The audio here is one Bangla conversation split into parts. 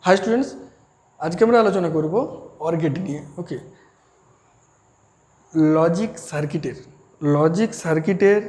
হাই স্টুডেন্টস, আজকে আমরা আলোচনা করব অর গেট নিয়ে। ওকে, লজিক সার্কিটের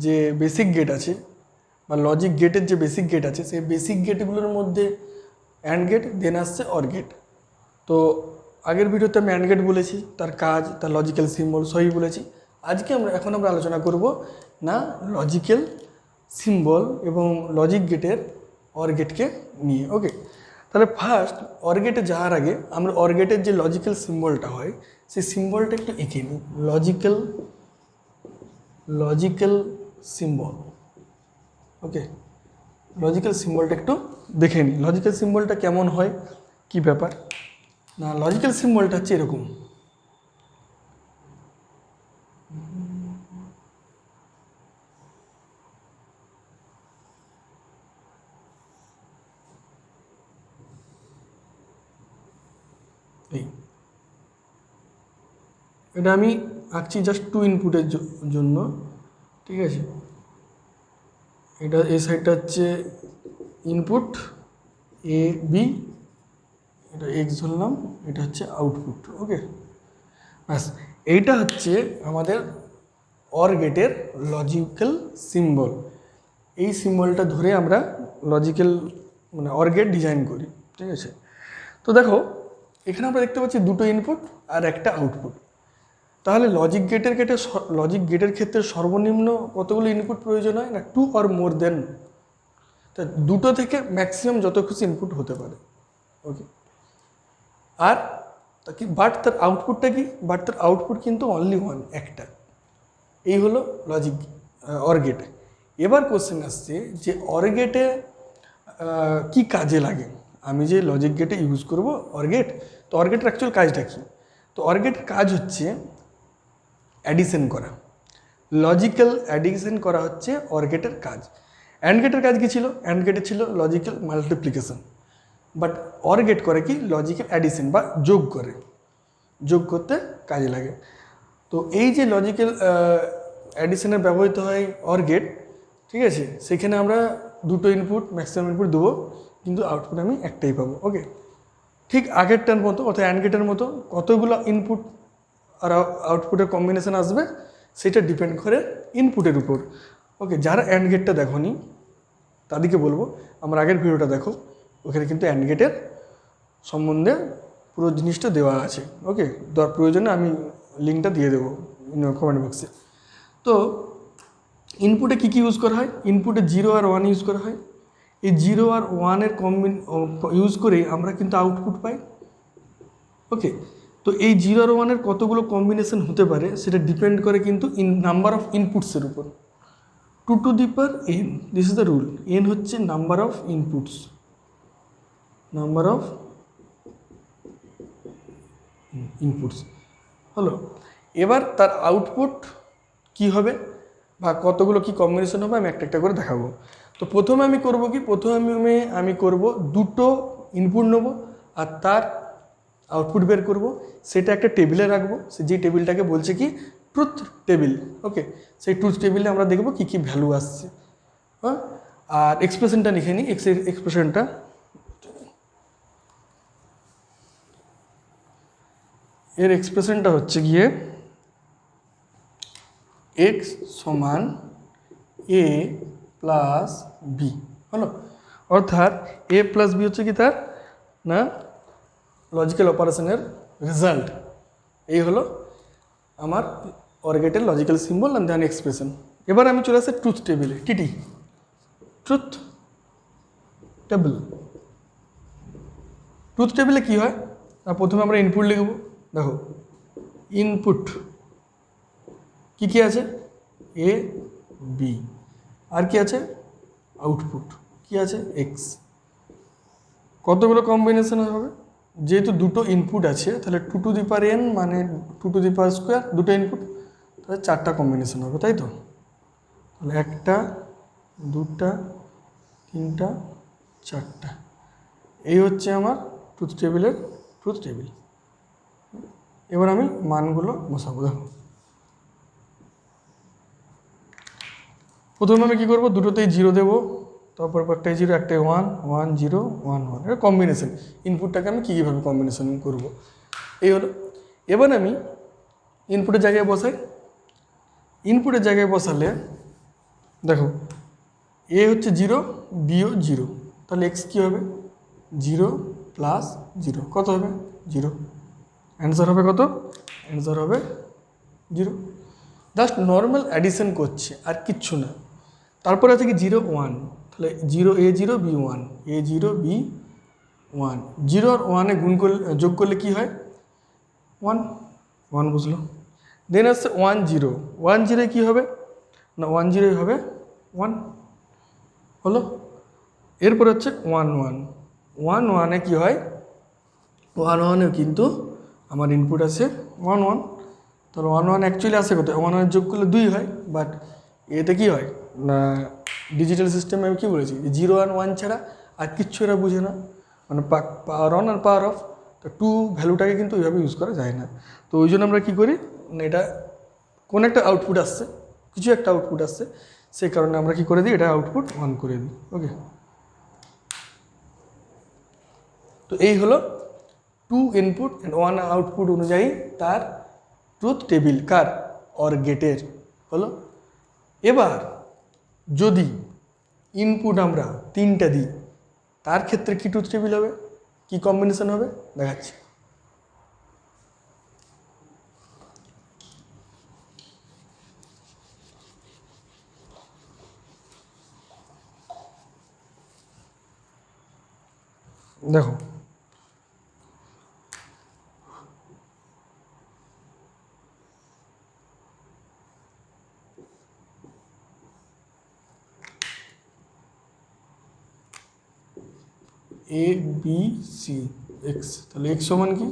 যে বেসিক গেট আছে বা লজিক গেটের যে বেসিক গেট আছে, সেই বেসিক গেটগুলোর মধ্যে অ্যান্ড গেট, দেন আসছে অর গেট। তো আগের ভিডিওতে আমি অ্যান্ড গেট বলেছি, তার কাজ, তার লজিক্যাল সিম্বল সবই বলেছি। আজকে এখন আমরা আলোচনা করব না লজিক্যাল সিম্বল এবং লজিক গেটের অর গেটকে নিয়ে। ওকে, তাহলে ফার্স্ট অর গেটে যাওয়ার আগে আমরা অর গেটের যে লজিক্যাল সিম্বলটা হয় সেই সিম্বলটা একটু এঁকে নিই। Logical symbol. ওকে, লজিক্যাল সিম্বলটা একটু দেখে নিই। লজিক্যাল সিম্বলটা কেমন হয়, কি ব্যাপার না, লজিক্যাল সিম্বলটা হচ্ছে এরকম। এটা আমি আঁকছি জাস্ট টু ইনপুটের জন্য, ঠিক আছে। এটা এই সাইডটা হচ্ছে ইনপুট এ বি, এটা এক্স ধরলাম, এটা হচ্ছে আউটপুট। ওকে, ব্যাস এইটা হচ্ছে আমাদের অর গেটের লজিক্যাল সিম্বল। এই সিম্বলটা ধরে আমরা লজিক্যাল মানে অর গেট ডিজাইন করি, ঠিক আছে। তো দেখো এখানে আমরা দেখতে পাচ্ছি দুটো ইনপুট আর একটা আউটপুট। তাহলে লজিক গেটের ক্ষেত্রে সর্বনিম্ন কতগুলো ইনপুট প্রয়োজন হয় না, টু অর মোর দেন। তা দুটো থেকে ম্যাক্সিমাম যত খুশি ইনপুট হতে পারে। ওকে, আর বাট তার আউটপুটটা কি, বাট তার আউটপুট কিন্তু অনলি ওয়ান, একটা। এই হলো লজিক অর গেট। এবার কোশ্চেন আসছে যে অর গেটে কী কাজে লাগে। আমি যে লজিক গেটে ইউজ করব অর গেট, তো অর গেটের অ্যাকচুয়াল কাজটা কী? তো অর গেটের কাজ হচ্ছে অ্যাডিশন করা, লজিক্যাল অ্যাডিশন করা হচ্ছে অর গেটের কাজ। অ্যান্ড গেটের কাজ কী ছিল? অ্যান্ড গেটের ছিল logical multiplication, but or gate করে কি লজিক্যাল অ্যাডিশন বা যোগ করে, যোগ করতে কাজে লাগে। তো এই যে লজিক্যাল অ্যাডিশনে ব্যবহৃত হয় অর গেট, ঠিক আছে, সেখানে আমরা দুটো ইনপুট ম্যাক্সিমাম ইনপুট দেবো, কিন্তু আউটপুট আমি একটাই পাবো। ওকে, ঠিক আগেরটার মতো অর্থাৎ অ্যান্ড গেটের মতো কতগুলো ইনপুট আর আউটপুটের কম্বিনেশন আসবে সেটা ডিপেন্ড করে ইনপুটের উপর। ওকে, যারা অ্যান্ড গেটটা দেখোনি তাদেরকে বলবো আমার আগের ভিডিওটা দেখো, ওখানে কিন্তু অ্যান্ড গেটের সম্বন্ধে পুরো জিনিসটা দেওয়া আছে। ওকে, প্রয়োজনে আমি লিঙ্কটা দিয়ে দেবো কমেন্ট বক্সে। তো ইনপুটে কী কী ইউজ করা হয়? ইনপুটে 0 আর 1 ইউজ করা হয়। এই 0 আর 1-এর ইউজ করেই আমরা কিন্তু আউটপুট পাই। ওকে, তো এই 0 আর 1-এর কতগুলো কম্বিনেশন হতে পারে সেটা ডিপেন্ড করে কিন্তু নাম্বার অফ ইনপুটসের উপর। 2 to the power n, this is the rule. n হচ্ছে নাম্বার অফ ইনপুটস, হলো। এবার তার আউটপুট কি হবে বা কতগুলো কি কম্বিনেশন হবে আমি একটা একটা করে দেখাবো। তো প্রথমে আমি করব কি, আমি করব দুটো ইনপুট নেব আর তার আউটপুট বের করব, সেটা একটা টেবিলে রাখবো। যে টেবিলটাকে বলছে কি ট্রুথ টেবিল। ওকে, সেই ট্রুথ টেবিলে আমরা দেখব কি কি ভ্যালু আসছে। হ্যাঁ, আর এক্সপ্রেশনটা লিখে নিই। এক্সপ্রেশনটা এর এক্সপ্রেশনটা হচ্ছে গিয়ে এক্স সমান এ প্লাস বি, হলো। অর্থাৎ এ প্লাস বি হচ্ছে কি তার না লজিক্যাল অপারেশনের রেজাল্ট। এই হলো আমার অর গেটের logical symbol and then expression. এবার আমি চলে আসি ট্রুথ টেবিলে, টিটি ট্রুথ টেবিল। ট্রুথ টেবিলে কী হয় না, প্রথমে আমরা ইনপুট লিখব। দেখো ইনপুট কী কী আছে, এ বি, আর কি আছে আউটপুট কি আছে এক্স। কতগুলো কম্বিনেশন হবে? যেহেতু দুটো ইনপুট আছে তাহলে 2 to the power n মানে 2 to the power স্কোয়ার, দুটো ইনপুট, তাহলে 4টা কম্বিনেশন হবে, তাই তো। তাহলে 1টা 2টা 3টা 4টা, এই হচ্ছে আমার ট্রুথ টেবিল। এবার আমি মানগুলো বসাবো। দেখো প্রথমে আমি কী করবো, দুটোতেই 0 দেবো, তারপর একটাই 0 একটাই 1 1 0 1 1, এটা কম্বিনেশন। ইনপুটটাকে আমি কীভাবে কম্বিনেশন করব, এই হলো। এবার আমি ইনপুটের জায়গায় বসাই। ইনপুটের জায়গায় বসালে দেখো এ হচ্ছে 0, বিও 0, তাহলে এক্স কী হবে 0 প্লাস 0, কত হবে 0। অ্যান্সার হবে কত, অ্যান্সার হবে 0। জাস্ট নর্মাল অ্যাডিশন করছে আর কিচ্ছু না। তারপরে আছে কি 0 1, তাহলে 0 A0 B1, A0 B1, 0 আর 1-এ গুণ করলে যোগ করলে কী হয় 1 1, বুঝলো। দেন আসছে 1 0, 1 0 কী হবে না 1 0 হবে 1 হলো। এরপর হচ্ছে 1 1, 1 1-এ কী হয় 1 1-এও কিন্তু আমার ইনপুট আছে 1 1, তাহলে 1 1 অ্যাকচুয়ালি আসে কোথায় 1 1 যোগ করলে 2 হয়, বাট এতে কী হয় না ডিজিটাল সিস্টেমে আমি কী বলেছি 0 আর 1 ছাড়া আর কিচ্ছু এরা বুঝে না, মানে power on R power of, তো 2 ভ্যালুটাকে কিন্তু ওইভাবে ইউজ করা যায় না। তো ওই জন্য আমরা কী করি না এটা কোন একটা আউটপুট আসছে, কিছু একটা আউটপুট আসছে, সেই কারণে আমরা কী করে দিই এটা আউটপুট 1 করে দিই। ওকে, তো এই হলো 2 ইনপুট অ্যান্ড 1 আউটপুট অনুযায়ী তার ট্রুথ টেবিল কার অর গেটের হলো। এবার যদি ইনপুট আমরা 3টা দিই তার ক্ষেত্রে কী ট্রুথ টেবিল হবে, কী কম্বিনেশন হবে দেখাচ্ছি। দেখো এ বি সি এক্স, তাহলে এক্স সমান কি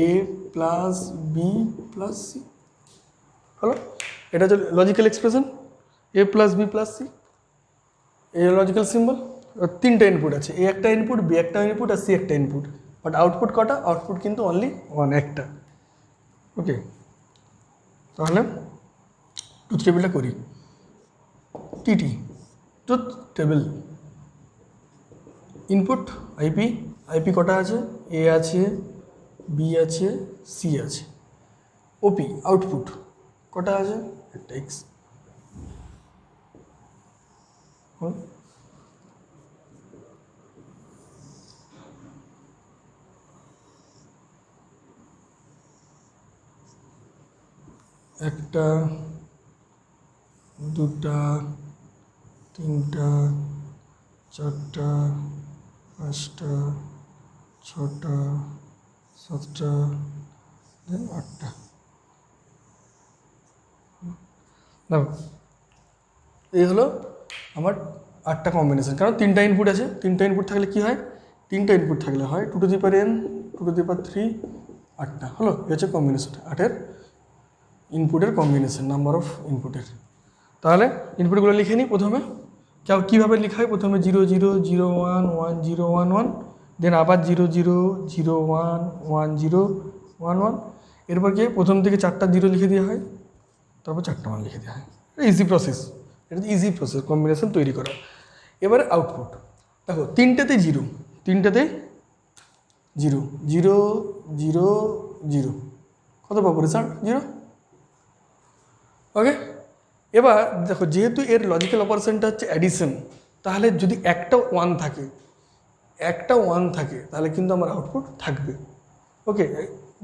এ প্লাস বি প্লাস সি হলো। এটা হচ্ছে লজিক্যাল এক্সপ্রেশন এ প্লাস বি প্লাস সি, এই লজিক্যাল সিম্বল। 3টা ইনপুট আছে, এ একটা ইনপুট, বি একটা ইনপুট আর সি একটা ইনপুট, বাট আউটপুট কটা আউটপুট কিন্তু অনলি 1 একটা। ওকে, তাহলে ট্রুথ টেবিলটা করি। TT truth table input IP, IP কটা আছে এ আছে বি আছে সি আছে। ওপি আউটপুট কটা আছে একটা এক্স। একটা দুটা তিনটা চারটা পাঁচটা ছটা সাতটা দেন 8টা। দেখো এই হলো আমার 8টা কম্বিনেশন, কারণ 3টা ইনপুট আছে। 3টা ইনপুট থাকলে কি হয় 3টা ইনপুট থাকলে হয় 2 to the power n 2 to the power 3 8টা হলো। এই হচ্ছে কম্বিনেশন 8-এর ইনপুটের কম্বিনেশন, নাম্বার অফ ইনপুটের। তাহলে ইনপুটগুলো লিখে নিই প্রথমে। কীভাবে লেখা হয় প্রথমে 0 0 0 1 1 0 1 1, দেন আবার 0 0 0 1 1 0 1 1, এরপর কি প্রথম থেকে 4টা 0 লিখে দেওয়া হয়, তারপর 4টা 1 লিখে দেওয়া হয়। ইজি প্রসেস, এটা ইজি প্রসেস কম্বিনেশন তৈরি করা। এবারে আউটপুট দেখো 3টাতে 0, 3টাতে 0 0 0 0, কত পাবো রেজাল্ট 0। ওকে, এবার দেখো যেহেতু এর লজিক্যাল অপারেশনটা হচ্ছে অ্যাডিশন, তাহলে যদি একটা 1 থাকে তাহলে কিন্তু আমার আউটপুট থাকবে। ওকে,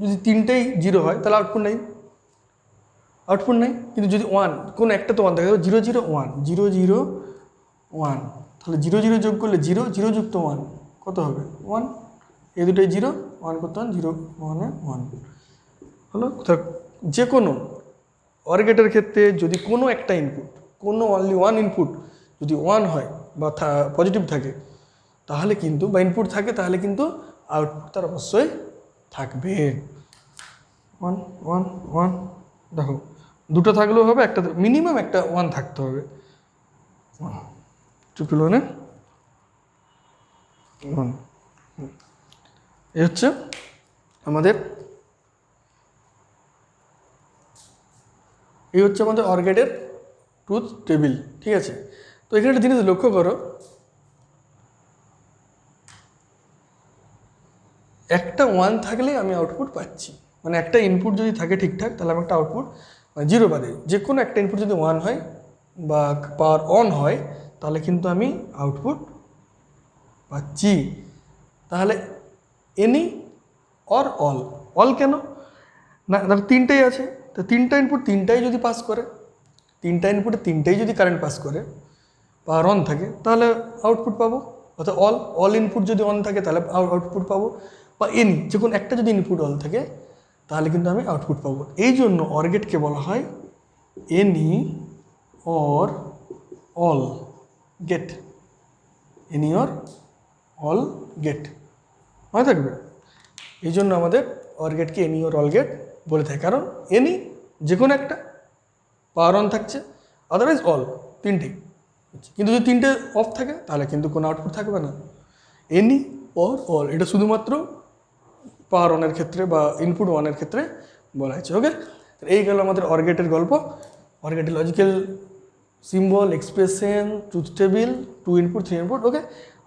যদি 3টেই 0 হয় তাহলে আউটপুট নেই, কিন্তু যদি 1 কোনো একটা তো 1 থাকে 0 0 1 0 0 1, তাহলে 0 0 যোগ করলে 0 0 যুক্ত 1 কত হবে 1, এই দুটোই 0 1 করতে 1 0 1 1 হলো। যে কোনো অর গেটের ক্ষেত্রে যদি কোনো একটা ইনপুট, কোনো অনলি 1 ইনপুট যদি 1 হয় বা পজিটিভ থাকে তাহলে কিন্তু, বা ইনপুট থাকে তাহলে কিন্তু আউটপুট তার অবশ্যই থাকবে 1 1 1। দেখো দুটো থাকলেও হবে, একটা মিনিমাম একটা 1 থাকতে হবে। 1 এ হচ্ছে আমাদের অর গেটের ট্রুথ টেবিল, ঠিক আছে। তো এখানে একটা জিনিস লক্ষ্য করো, একটা 1 থাকলে আমি আউটপুট পাচ্ছি, মানে একটা ইনপুট যদি থাকে ঠিকঠাক তাহলে আমি একটা আউটপুট, মানে 0 বাদে যে কোনো একটা ইনপুট যদি 1 হয় বা পাওয়ার অন হয় তাহলে কিন্তু আমি আউটপুট পাচ্ছি। তাহলে এনি অর অল, অল কেন না, তাহলে তিনটেই আছে, তো তিনটা ইনপুট তিনটাই যদি পাস করে, তিনটা ইনপুটে তিনটেই যদি কারেন্ট পাস করে, পাওয়ার অন থাকে, তাহলে আউটপুট পাবো। অর্থাৎ অল ইনপুট যদি অন থাকে তাহলে আউটপুট পাবো, বা এনি যে কোনো একটা যদি ইনপুট অল থাকে তাহলে কিন্তু আমি আউটপুট পাবো। এই জন্য অর গেটকে বলা হয় any or all gate, any or all gate মনে থাকবে। এই জন্য আমাদের অর গেটকে এনি অর অল গেট বলে থাকে, কারণ এনি যে কোনো একটা পাওয়ার অন থাকছে, আদারওয়াইজ অল, তিনটেই। কিন্তু যদি তিনটে অফ থাকে তাহলে কিন্তু কোনো আউটপুট থাকবে না। এনি অর অল এটা শুধুমাত্র পাওয়ার অনের ক্ষেত্রে বা ইনপুট ওয়ানের ক্ষেত্রে বলা হয়েছে। ওকে, এই গেল আমাদের অর গেটের গল্প। অর গেটের logical symbol, expression, truth table, 2 input 3 input. Okay,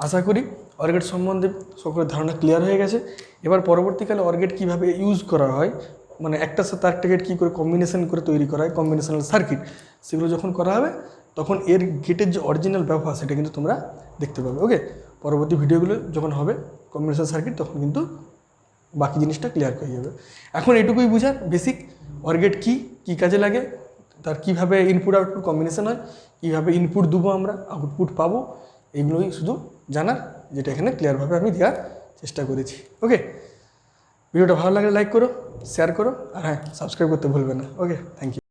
আশা করি অর গেট সম্বন্ধে সকলের ধারণা ক্লিয়ার হয়ে গেছে। এবার পরবর্তীকালে অর গেট কীভাবে ইউজ করা হয়, মানে একটার সাথে আরেকটা গেট কী করে কম্বিনেশন করে তৈরি করা হয়, কম্বিনেশনাল সার্কিট, সেগুলো যখন করা হবে তখন এর গেটের যে অরিজিনাল ব্যবহার সেটা কিন্তু তোমরা দেখতে পাবে। ওকে, পরবর্তী ভিডিওগুলো যখন হবে কম্বিনেশনাল সার্কিট তখন কিন্তু বাকি জিনিসটা ক্লিয়ার হয়ে যাবে। এখন এটুকুই বুঝার বেসিক অর গেট কী কাজে লাগে, তার কীভাবে ইনপুট আউটপুট কম্বিনেশন হয়, কীভাবে ইনপুট দেবো আমরা আউটপুট পাবো, এইগুলোই শুধু জানার, যেটা এখানে ক্লিয়ারভাবে আমি দেওয়ার চেষ্টা করেছি। ওকে, ভিডিওটা ভালো লাগলে লাইক করো, শেয়ার করো, আর হ্যাঁ সাবস্ক্রাইব করতে ভুলবে না। ওকে, থ্যাংক ইউ।